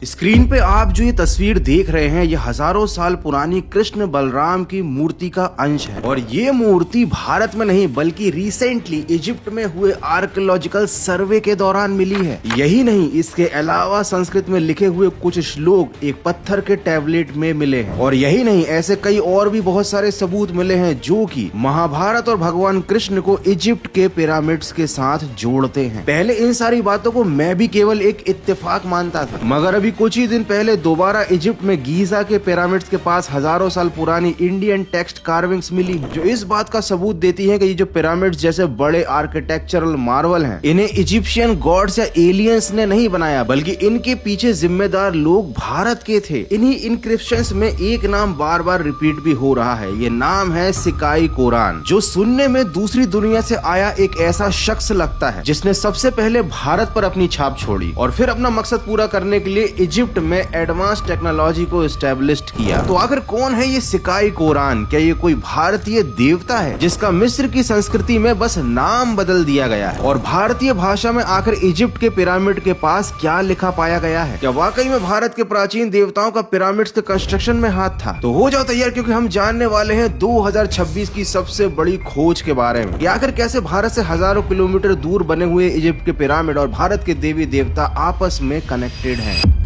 Screen पे आप जो ये तस्वीर देख रहे हैं ये हजारों साल पुरानी कृष्ण बलराम की मूर्ति का अंश है और ये मूर्ति भारत में नहीं बल्कि रिसेंटली इजिप्ट में हुए आर्कियोलॉजिकल सर्वे के दौरान मिली है। यही नहीं, इसके अलावा संस्कृत में लिखे हुए कुछ श्लोक एक पत्थर के टैबलेट में मिले हैं और यही नहीं, ऐसे कई और भी बहुत सारे सबूत मिले हैं जो कि महाभारत और भगवान कृष्ण को इजिप्ट के पिरामिड्स के साथ जोड़ते हैं। पहले इन सारी बातों को मैं भी केवल एक इत्तेफाक मानता था, मगर अभी कुछ ही दिन पहले दोबारा इजिप्ट में गीजा के पिरामिड्स के पास हजारों साल पुरानी इंडियन टेक्स्ट कार्विंग्स मिली जो इस बात का सबूत देती है कि ये जो पिरामिड्स जैसे बड़े आर्किटेक्चरल मार्वल हैं, इन्हें इजिप्शियन गॉड्स या एलियंस ने नहीं बनाया बल्कि इनके पीछे जिम्मेदार लोग भारत के थे। इन्हीं इनक्रिप्शंस में एक नाम बार बार रिपीट भी हो रहा है। ये नाम है सिकाई कोरान, जो सुनने में दूसरी दुनिया से आया एक ऐसा शख्स लगता है जिसने सबसे पहले भारत पर अपनी छाप छोड़ी और फिर अपना मकसद पूरा करने के लिए इजिप्ट में एडवांस टेक्नोलॉजी को एस्टेब्लिश किया। तो आखिर कौन है ये सिकाई कोरान? क्या ये कोई भारतीय देवता है जिसका मिस्र की संस्कृति में बस नाम बदल दिया गया है? और भारतीय भाषा में आखिर इजिप्ट के पिरामिड के पास क्या लिखा पाया गया है? क्या वाकई में भारत के प्राचीन देवताओं का पिरामिड्स के कंस्ट्रक्शन में हाथ था? तो हो जाओ तैयार, क्योंकि हम जानने वाले हैं 2026 की सबसे बड़ी खोज के बारे में। आखिर कैसे भारत से हजारों किलोमीटर दूर बने हुए इजिप्ट के पिरामिड और भारत के देवी देवता आपस में कनेक्टेड हैं।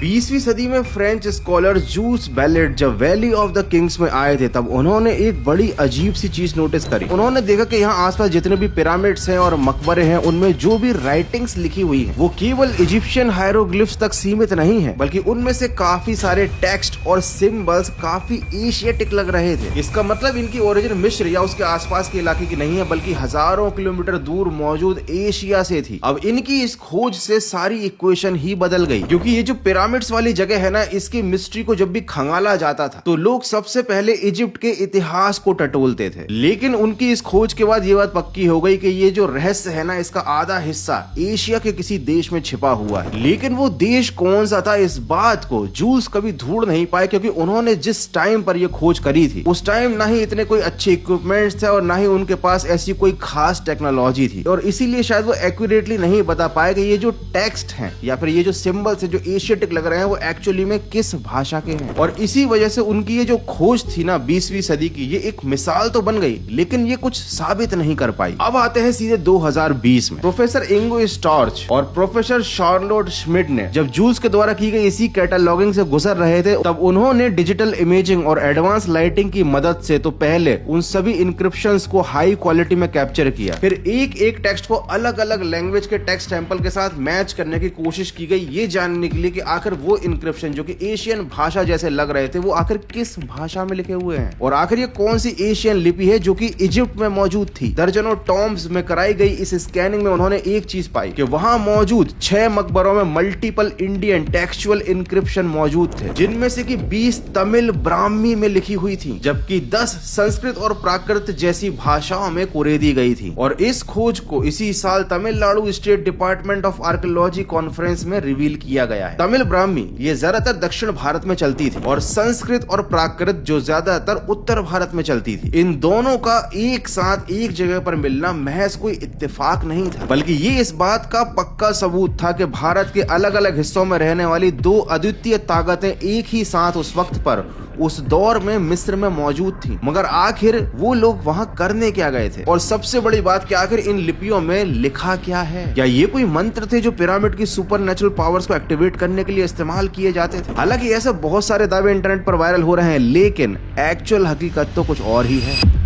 20वीं सदी में फ्रेंच स्कॉलर जूल्स बेलेट जब वैली ऑफ द किंग्स में आए थे तब उन्होंने एक बड़ी अजीब सी चीज नोटिस करी। उन्होंने देखा कि यहाँ आसपास जितने भी पिरामिड्स हैं और मकबरे हैं उनमें जो भी राइटिंग्स लिखी हुई है वो केवल इजिप्शियन हायरोग्लिफ्स तक सीमित नहीं है, बल्कि उनमें से काफी सारे टेक्स्ट और सिंबल्स काफी एशियाटिक लग रहे थे। इसका मतलब इनकी ओरिजिन मिस्र या उसके आसपास के इलाके की नहीं है बल्कि हजारों किलोमीटर दूर मौजूद एशिया से थी। अब इनकी इस खोज से सारी इक्वेशन ही बदल गई, क्योंकि ये जो पिरामिड्स वाली जगह है ना, इसकी मिस्ट्री को जब भी खंगाला जाता था तो लोग सबसे पहले इजिप्ट के इतिहास को टटोलते थे। लेकिन उनकी इस खोज के बाद ये बात पक्की हो गई कि ये जो रहस्य है ना, इसका आधा हिस्सा एशिया के किसी देश में छिपा हुआ है। लेकिन वो देश कौन सा था, इस बात को जूल्स कभी ढूंढ नहीं पाए, क्योंकि उन्होंने जिस टाइम पर ये खोज करी थी उस टाइम ना ही इतने कोई अच्छे इक्विपमेंट्स थे और ना ही उनके पास ऐसी कोई खास टेक्नोलॉजी थी, और इसीलिए शायद वो एक्यूरेटली नहीं बता पाए कि ये जो टेक्स्ट हैं या फिर ये जो सिंबल्स है जो एशियाटिक लग रहे हैं वो एक्चुअली में किस भाषा के हैं। और इसी वजह से उनकी ये जो खोज थी ना 20वीं सदी की, ये एक मिसाल तो बन गई लेकिन ये कुछ साबित नहीं कर पाई। अब आते हैं सीधे 2020 में। प्रोफेसर इंगो स्टॉर्च और प्रोफेसर शार्लोट श्मिड ने जब जूल्स के द्वारा की गई इसी कैटलॉगिंग से गुजर रहे थे तब उन्होंने डिजिटल इमेजिंग और एडवांस लाइटिंग की मदद से तो पहले उन सभी इंक्रिप्शंस को हाई क्वालिटी में कैप्चर किया, फिर एक एक टेक्स्ट को अलग अलग लैंग्वेज के टेक्स्ट सैंपल के साथ मैच करने की कोशिश की गई, ये जानने के लिए कि आखिर वो इंक्रिप्शन जो कि एशियन भाषा जैसे लग रहे थे वो आखिर किस भाषा में लिखे हुए हैं और आखिर ये कौन सी एशियन लिपि है जो कि इजिप्ट में मौजूद थी। दर्जनों टॉम्ब्स में कराई गई इस स्कैनिंग में उन्होंने एक चीज पाई कि वहां मौजूद 6 मकबरों में मल्टीपल इंडियन टेक्सचुअल इंक्रिप्शन मौजूद थे, जिनमें से कि 20 तमिल ब्राह्मी में लिखी हुई थी जबकि 10 संस्कृत और प्राकृत जैसी भाषाओं में कुरेदी गई थी। और इस खोज को इसी साल Tamil Nadu state department of archaeology conference में रिवील किया गया है। तमिल ब्राह्मी ये ज्यादातर दक्षिण भारत में चलती थी और संस्कृत और प्राकृत जो ज्यादातर उत्तर भारत में चलती थी। इन दोनों का एक साथ एक जगह पर मिलना महज कोई इत्तेफाक नहीं था, बल्कि ये इस बात का पक्का सबूत था कि भारत के अलग अलग हिस्सों में रहने वाली दो अद्वितीय ताकतें एक ही साथ उस वक्त पर उस दौर में मिस्र में मौजूद थी। मगर आखिर वो लोग वहां करने क्या गए थे? और सबसे बड़ी बात कि आखिर इन लिपियों में लिखा क्या है? क्या ये कोई मंत्र थे जो पिरामिड की सुपरनेचुरल पावर्स को एक्टिवेट करने के लिए इस्तेमाल किए जाते थे? हालांकि ऐसे बहुत सारे दावे इंटरनेट पर वायरल हो रहे हैं, लेकिन एक्चुअल हकीकत तो कुछ और ही है।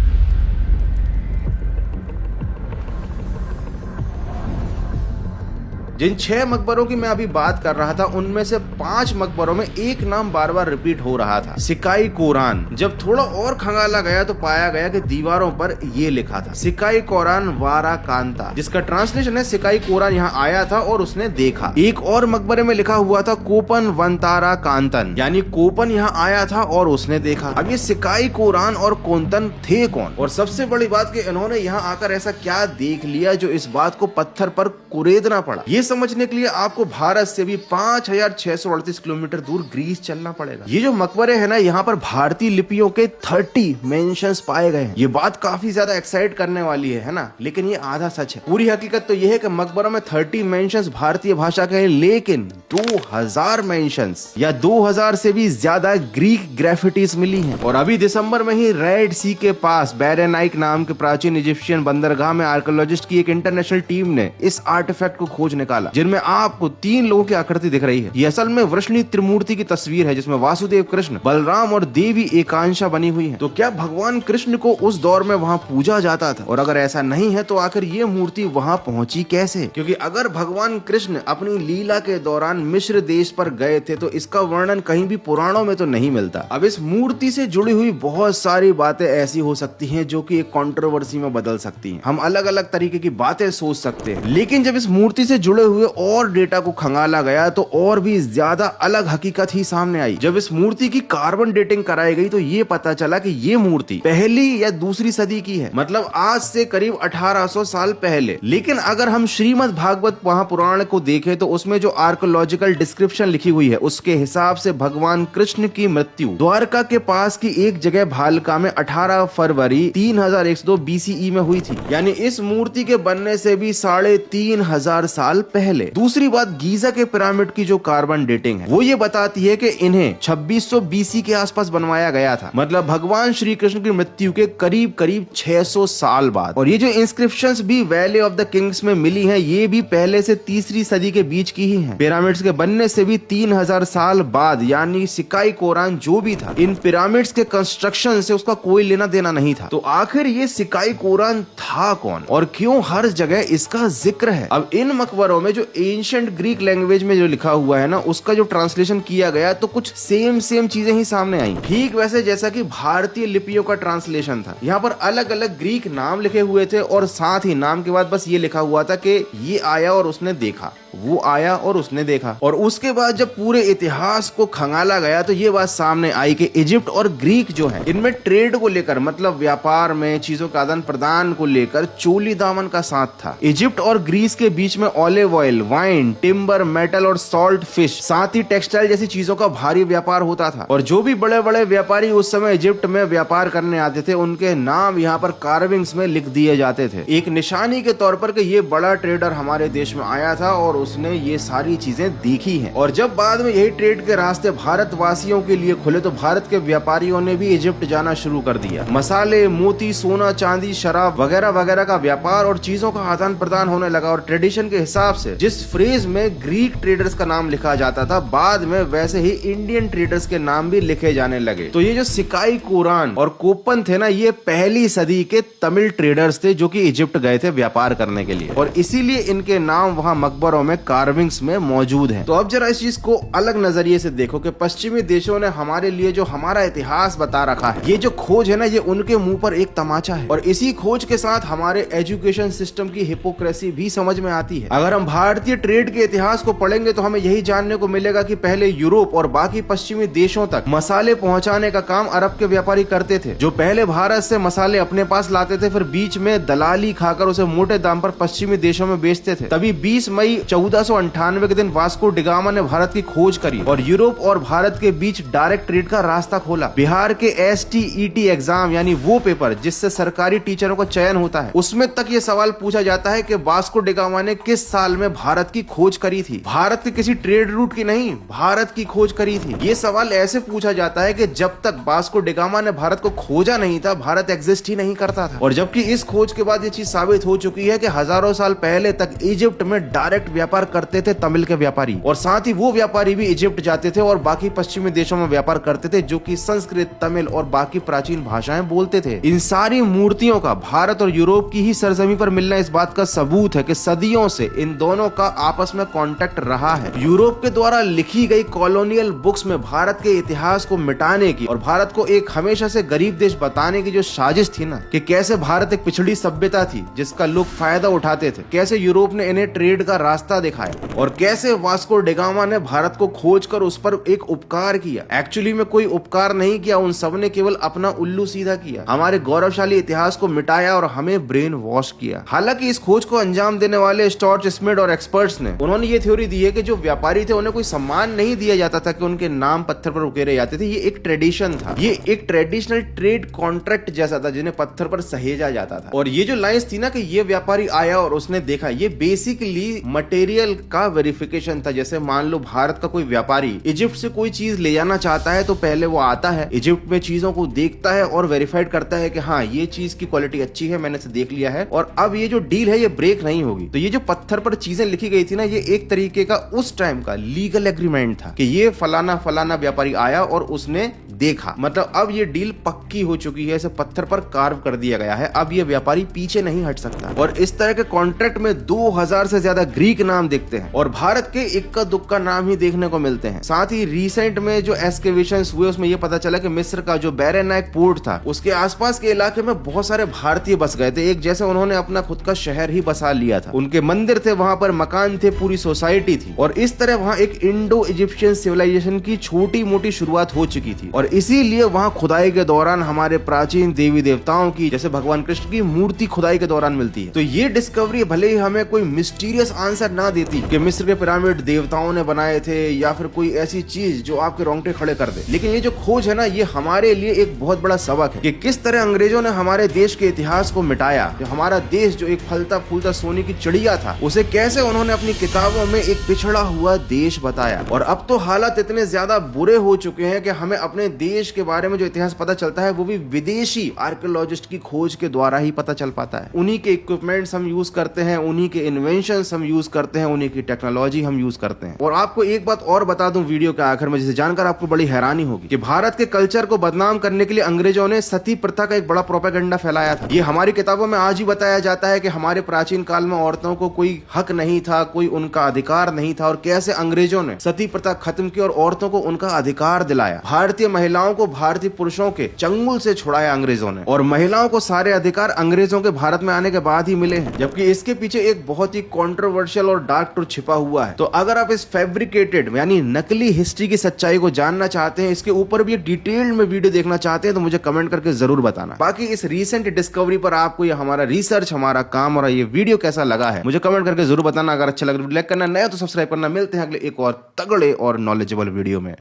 जिन 6 मकबरों की मैं अभी बात कर रहा था उनमें से 5 मकबरों में एक नाम बार बार रिपीट हो रहा था, सिकाई कोरान। जब थोड़ा और खंगाला गया तो पाया गया कि दीवारों पर ये लिखा था, सिकाई कोरान वारा कांता, जिसका ट्रांसलेशन है सिकाई कोरान यहाँ आया था और उसने देखा। एक और मकबरे में लिखा हुआ था कोपन वंतारा कांतन, यानी कोपन यहाँ आया था और उसने देखा। अब ये सिकाई कोरान और कोंतन थे कौन? और सबसे बड़ी बात कि इन्होंने यहाँ आकर ऐसा क्या देख लिया जो इस बात को पत्थर पर कुरेदना पड़ा? ये समझने के लिए आपको भारत से भी 5638 किलोमीटर दूर ग्रीस चलना पड़ेगा। ये जो मकबरे हैं ना, यहाँ पर भारतीय लिपियों के 30 मेंशंस पाए गए हैं। ये बात काफी ज्यादा एक्साइट करने वाली है ना, लेकिन ये आधा सच है। पूरी हकीकत तो ये है कि मकबरों में 30 मेंशंस भारतीय भाषा के हैं, लेकिन 2000 मेंशंस या 2000 से भी ज्यादा ग्रीक ग्राफिटीज मिली हैं। और अभी दिसंबर में ही रेड सी के पास बैरेनाइक नाम के प्राचीन इजिप्शियन बंदरगाह में आर्कियोलॉजिस्ट की एक इंटरनेशनल टीम ने इस आर्टिफैक्ट को खोज निकाला, जिनमें आपको 3 लोगों की आकृति दिख रही है। ये असल में वृषणी त्रिमूर्ति की तस्वीर है, जिसमें वासुदेव, कृष्ण, बलराम और देवी एकांशा बनी हुई है। तो क्या भगवान कृष्ण को उस दौर में वहाँ पूजा जाता था? और अगर ऐसा नहीं है तो आखिर ये मूर्ति वहाँ पहुंची कैसे? क्योंकि अगर भगवान कृष्ण अपनी लीला के दौरान मिस्र देश पर गए थे तो इसका वर्णन कहीं भी पुराणों में तो नहीं मिलता। अब इस मूर्ति से जुड़ी हुई बहुत सारी बातें ऐसी हो सकती हैं जो कि एक कंट्रोवर्सी में बदल सकती हैं। हम अलग अलग तरीके की बातें सोच सकते हैं, लेकिन जब इस मूर्ति से जुड़े हुए और डेटा को खंगाला गया तो और भी ज्यादा अलग हकीकत ही सामने आई। जब इस मूर्ति की कार्बन डेटिंग कराई गई तो ये पता चला कि ये मूर्ति पहली या दूसरी सदी की है, मतलब आज से करीब 1800 साल पहले। लेकिन अगर हम श्रीमद् भागवत महापुराण को देखें तो उसमें जो आर्कियोलॉजिकल डिस्क्रिप्शन लिखी हुई है उसके हिसाब से भगवान कृष्ण की मृत्यु द्वारका के पास की एक जगह भालका में 18 फरवरी 3102 BCE में हुई थी, यानी इस मूर्ति के बनने से भी 3500 साल पहले। दूसरी बात, गीजा के पिरामिड की जो कार्बन डेटिंग है वो ये बताती है कि इन्हें 2600 BC के आसपास बनवाया गया था, मतलब भगवान श्री कृष्ण की मृत्यु के करीब करीब 600 साल बाद। और ये जो इंस्क्रिप्शंस भी वैली ऑफ द किंग्स में मिली हैं ये भी पहले से तीसरी सदी के बीच की ही हैं। पिरामिड्स के बनने से भी 3000 साल बाद, यानी सिकाई कोरान जो भी था, इन पिरामिड्स के कंस्ट्रक्शन से उसका कोई लेना देना नहीं था। तो आखिर ये सिकाई कोरान था कौन और क्यों हर जगह इसका जिक्र है? अब इन मकबरों में जो एंशिएंट ग्रीक लैंग्वेज में जो लिखा हुआ है ना, उसका जो ट्रांसलेशन किया गया तो कुछ सेम चीजें ही सामने आई, ठीक वैसे जैसा कि भारतीय लिपियों का ट्रांसलेशन था। यहाँ पर अलग अलग ग्रीक नाम लिखे हुए थे और साथ ही नाम के बाद बस ये लिखा हुआ था कि ये आया और उसने देखा, वो आया और उसने देखा। और उसके बाद जब पूरे इतिहास को खंगाला गया तो ये बात सामने आई कि इजिप्ट और ग्रीक जो है इनमें ट्रेड को लेकर, मतलब व्यापार में चीजों का आदान प्रदान को लेकर चोली दामन का साथ था। इजिप्ट और ग्रीस के बीच में olive oil, wine, timber, metal और सॉल्ट फिश, साथ ही टेक्सटाइल जैसी चीजों का भारी व्यापार होता था। और जो भी बड़े बड़े व्यापारी उस समय इजिप्ट में व्यापार करने आते थे उनके नाम यहाँ पर कार्विंग्स में लिख दिए जाते थे, एक निशानी के तौर पर कि ये बड़ा ट्रेडर हमारे देश में आया था और उसने ये सारी चीजें देखी हैं। और जब बाद में यही ट्रेड के रास्ते भारतवासियों के लिए खुले तो भारत के व्यापारियों ने भी इजिप्ट जाना शुरू कर दिया। मसाले, मोती, सोना, चांदी, शराब वगैरह वगैरह का व्यापार और चीजों का आदान प्रदान होने लगा। और ट्रेडिशन के हिसाब से जिस फ्रेज में ग्रीक ट्रेडर्स का नाम लिखा जाता था, बाद में वैसे ही इंडियन ट्रेडर्स के नाम भी लिखे जाने लगे। तो ये जो सिकाई कोरान और कोपन थे ना, ये पहली सदी के तमिल ट्रेडर्स थे जो कि इजिप्ट गए थे व्यापार करने के लिए, और इसीलिए इनके नाम वहां मकबरों में कार्विंग्स में मौजूद हैं। तो अब जरा इस चीज को अलग नजरिए से देखो कि पश्चिमी देशों ने हमारे लिए जो हमारा इतिहास बता रखा है, ये जो खोज है ना, ये उनके मुंह पर एक तमाचा है। और इसी खोज के साथ हमारे एजुकेशन सिस्टम की हिपोक्रेसी भी समझ में आती है। अगर हम भारतीय ट्रेड के इतिहास को पढ़ेंगे तो हमें यही जानने को मिलेगा कि पहले यूरोप और बाकी पश्चिमी देशों तक मसाले पहुंचाने का काम अरब के व्यापारी करते थे, जो पहले भारत से मसाले अपने पास लाते थे, फिर बीच में दलाली खाकर उसे मोटे दाम पर पश्चिमी देशों में बेचते थे। तभी 20 मई 1498 के दिन वास्को डिगामा ने भारत की खोज करी और यूरोप और भारत के बीच डायरेक्ट ट्रेड का रास्ता खोला। बिहार के STET एग्जाम, यानी वो पेपर जिससे सरकारी टीचरों का चयन होता है, उसमें तक ये सवाल पूछा जाता है कि वास्को डिगामा ने किस साल में भारत की खोज करी थी। भारत के किसी ट्रेड रूट की नहीं, भारत की खोज करी थी। ये सवाल ऐसे पूछा जाता है कि जब तक वास्को डिगामा ने भारत को खोजा नहीं था, भारत एग्जिस्ट ही नहीं करता था। और जबकि इस खोज के बाद ये चीज साबित हो चुकी है कि हजारों साल पहले तक इजिप्ट में डायरेक्ट व्यापार करते थे तमिल के व्यापारी, और साथ ही वो व्यापारी भी इजिप्ट जाते थे और बाकी पश्चिमी देशों में व्यापार करते थे जो कि संस्कृत, तमिल और बाकी प्राचीन भाषाएं बोलते थे। इन सारी मूर्तियों का भारत और यूरोप की ही सरजमी पर मिलना इस बात का सबूत है कि सदियों से इन दोनों का आपस में कांटेक्ट रहा है। यूरोप के द्वारा लिखी गई कॉलोनियल बुक्स में भारत के इतिहास को मिटाने की और भारत को एक हमेशा से गरीब देश बताने की जो साजिश थी ना, कि कैसे भारत एक पिछड़ी सभ्यता थी जिसका लोग फायदा उठाते थे, कैसे यूरोप ने इन्हें ट्रेड का रास्ता दिखाया और कैसे वास्को डिगामा ने भारत को खोज कर उस पर एक उपकार किया। एक्चुअली में कोई उपकार नहीं किया, उन सब ने केवल अपना उल्लू सीधा किया, हमारे गौरवशाली इतिहास को मिटाया और हमें ब्रेन वॉश किया। हालांकि इस खोज को अंजाम देने वाले स्टुअर्ट स्मिथ मोहम्मद और एक्सपर्ट्स ने, उन्होंने ये थ्योरी दी है कि जो व्यापारी थे उन्हें कोई सम्मान नहीं दिया जाता था कि उनके नाम पत्थर पर उकेरे जाते थे। ये एक ट्रेडिशन था, ये एक ट्रेडिशनल ट्रेड कॉन्ट्रैक्ट जैसा था जिन्हें पत्थर पर सहेजा जाता था। और ये जो लाइंस थी ना कि ये व्यापारी आया और उसने देखा, ये बेसिकली मटेरियल का वेरिफिकेशन था। जैसे मान लो भारत का कोई व्यापारी इजिप्ट से कोई चीज ले जाना चाहता है तो पहले वो आता है, इजिप्ट में चीजों को देखता है और वेरीफाइड करता है कि हाँ ये चीज की क्वालिटी अच्छी है, मैंने इसे देख लिया है और अब ये जो डील है ये ब्रेक नहीं होगी। तो ये जो पत्थर पर चीजें लिखी गई थी ना, ये एक तरीके का उस टाइम का लीगल एग्रीमेंट था कि ये फलाना फलाना व्यापारी आया और उसने देखा, मतलब अब ये डील पक्की हो चुकी है, इसे पत्थर पर कार्व कर दिया गया है, अब ये व्यापारी पीछे नहीं हट सकता। और इस तरह के कॉन्ट्रैक्ट में 2000 से ज्यादा ग्रीक नाम दिखते हैं और भारत के इक्का दुक्का नाम ही देखने को मिलते हैं। साथ ही रिसेंट में जो एक्सकेवेशंस हुए उसमें ये पता चला कि मिस्र का जो बैरनाइक पोर्ट था उसके आसपास के इलाके में बहुत सारे भारतीय बस गए थे। एक जैसे उन्होंने अपना खुद का शहर ही बसा लिया था, उनके मंदिर थे, वहां पर मकान थे, पूरी सोसाइटी थी और इस तरह वहां एक इंडो इजिप्शियन सिविलाइजेशन की छोटी मोटी शुरुआत हो चुकी थी। और इसीलिए वहां खुदाई के दौरान हमारे प्राचीन देवी देवताओं की, जैसे भगवान कृष्ण की मूर्ति खुदाई के दौरान मिलती है। तो ये डिस्कवरी भले ही हमें कोई मिस्टीरियस आंसर ना देती कि मिस्र के पिरामिड देवताओं ने बनाए थे या फिर कोई ऐसी चीज जो आपके रोंगटे खड़े कर दे, लेकिन ये जो खोज है ना, ये हमारे लिए एक बहुत बड़ा सबक है कि किस तरह अंग्रेजों ने हमारे देश के इतिहास को मिटाया। जो हमारा देश जो एक फलता फूलता सोने की चिड़िया था, उसे कैसे उन्होंने अपनी किताबों में एक पिछड़ा हुआ देश बताया। और अब तो हालात इतने ज्यादा बुरे हो चुके हैं कि हमें अपने देश के बारे में जो इतिहास पता चलता है वो भी विदेशी आर्कियोलॉजिस्ट की खोज के द्वारा ही पता चल पाता है। उन्हीं के इक्विपमेंट्स हम यूज करते हैं, उन्हीं के इन्वेंशंस हम यूज करते हैं, उन्हीं की टेक्नोलॉजी हम यूज करते हैं। और आपको एक बात और बता दूं वीडियो के आखिर में, जिसे जानकर आपको बड़ी हैरानी होगी कि भारत के कल्चर को बदनाम करने के लिए अंग्रेजों ने सती प्रथा का एक बड़ा प्रोपेगेंडा फैलाया था। ये हमारी किताबों में आज ही बताया जाता है कि हमारे प्राचीन काल में औरतों को कोई हक नहीं था, कोई उनका अधिकार नहीं था और कैसे अंग्रेजों ने सती प्रथा खत्म की और औरतों को उनका अधिकार दिलाया। भारतीय महिलाओं को भारतीय पुरुषों के चंगुल से छुड़ाया अंग्रेजों ने और महिलाओं को सारे अधिकार अंग्रेजों के भारत में आने के बाद ही मिले हैं। जबकि इसके पीछे एक बहुत ही कंट्रोवर्शियल और डार्क ट्रूथ छिपा हुआ है। तो अगर आप इस फैब्रिकेटेड यानी नकली हिस्ट्री की सच्चाई को जानना चाहते हैं, इसके ऊपर भी एक डिटेल्ड में वीडियो देखना चाहते हैं, तो मुझे कमेंट करके जरूर बताना। बाकी इस रीसेंट डिस्कवरी पर आपको ये हमारा रिसर्च, हमारा काम और ये वीडियो कैसा लगा है मुझे कमेंट करके जरूर बताना। अगर अच्छा लगा तो लाइक करना, नया तो सब्सक्राइब करना। मिलते हैं अगले एक और तगड़े और नॉलेजेबल वीडियो में।